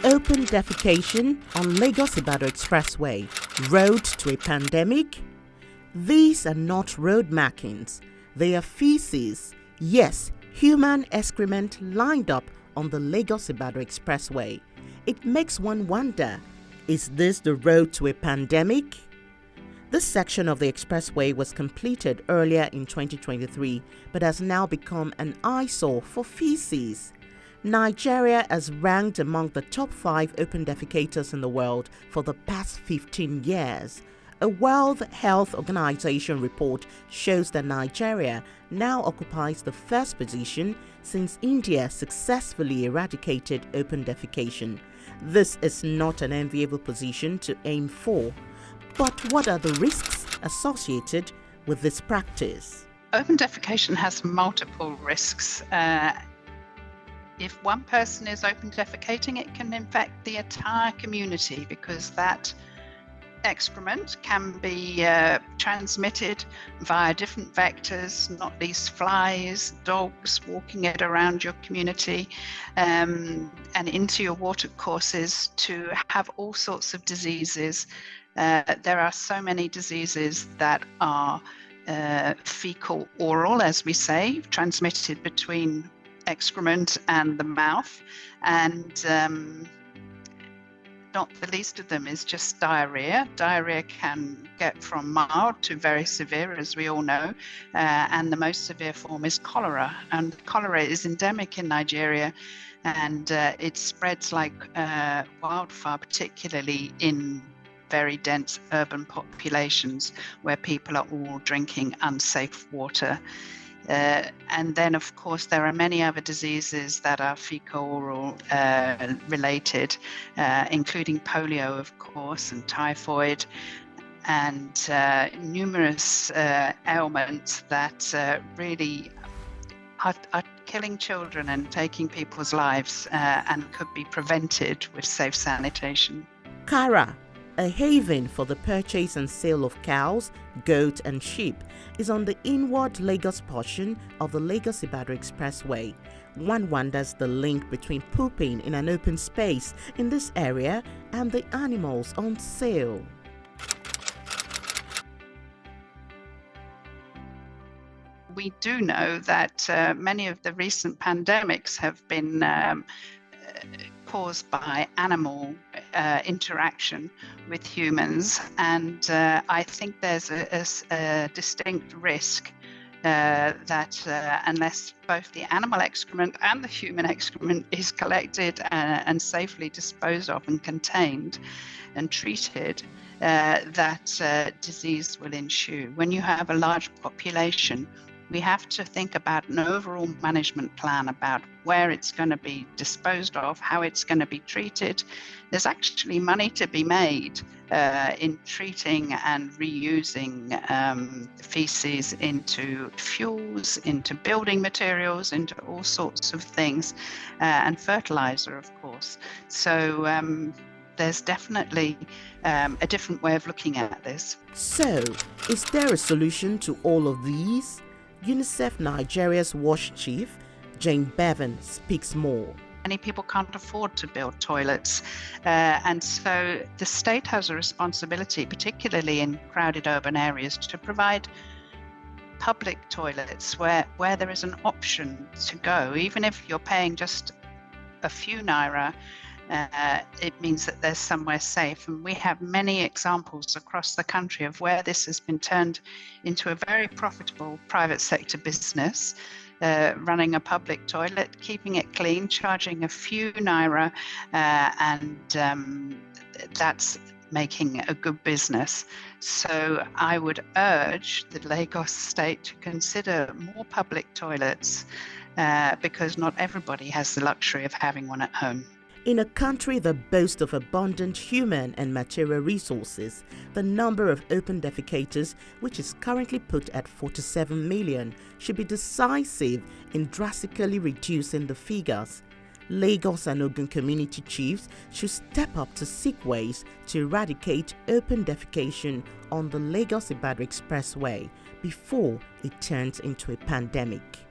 Open defecation on Lagos-Ibadan Expressway, road to a pandemic? These are not road markings, they are feces, yes, human excrement lined up on the Lagos-Ibadan Expressway. It makes one wonder, is this the road to a pandemic? This section of the expressway was completed earlier in 2023 but has now become an eyesore for feces. Nigeria has ranked among the top 5 open defecators in the world for the past 15 years. A World Health Organization report shows that Nigeria now occupies the first position since India successfully eradicated open defecation. This is not an enviable position to aim for. But what are the risks associated with this practice? Open defecation has multiple risks. If one person is open defecating, it can infect the entire community because that excrement can be transmitted via different vectors, not least flies, dogs walking it around your community and into your water courses to have all sorts of diseases. There are so many diseases that are fecal oral, as we say, transmitted between excrement and the mouth, and not the least of them is just diarrhea. Diarrhea can get from mild to very severe, as we all know, and the most severe form is cholera. And cholera is endemic in Nigeria, and it spreads like wildfire, particularly in very dense urban populations where people are all drinking unsafe water. And then, of course, there are many other diseases that are fecal-oral related, including polio, of course, and typhoid, and numerous ailments that really are killing children and taking people's lives and could be prevented with safe sanitation. Kara, a haven for the purchase and sale of cows, goats and sheep, is on the inward Lagos portion of the Lagos-Ibadan Expressway. One wonders the link between pooping in an open space in this area and the animals on sale. We do know that many of the recent pandemics have been caused by animal interaction with humans, and I think there's a distinct risk that unless both the animal excrement and the human excrement is collected and safely disposed of and contained and treated, that disease will ensue. When you have a large population, we have to think about an overall management plan about where it's going to be disposed of, how it's going to be treated. There's actually money to be made in treating and reusing feces into fuels, into building materials, into all sorts of things, and fertilizer, of course. So there's definitely a different way of looking at this. So, is there a solution to all of these? UNICEF Nigeria's WASH chief, Jane Bevan, speaks more. Many people can't afford to build toilets, and so the state has a responsibility, particularly in crowded urban areas, to provide public toilets where there is an option to go. Even if you're paying just a few naira, it means that there's somewhere safe, and we have many examples across the country of where this has been turned into a very profitable private sector business, running a public toilet, keeping it clean, charging a few naira, and that's making a good business. So I would urge the Lagos state to consider more public toilets because not everybody has the luxury of having one at home. In a country that boasts of abundant human and material resources, the number of open defecators, which is currently put at 47 million, should be decisive in drastically reducing the figures. Lagos and Ogun community chiefs should step up to seek ways to eradicate open defecation on the Lagos-Ibadan Expressway before it turns into a pandemic.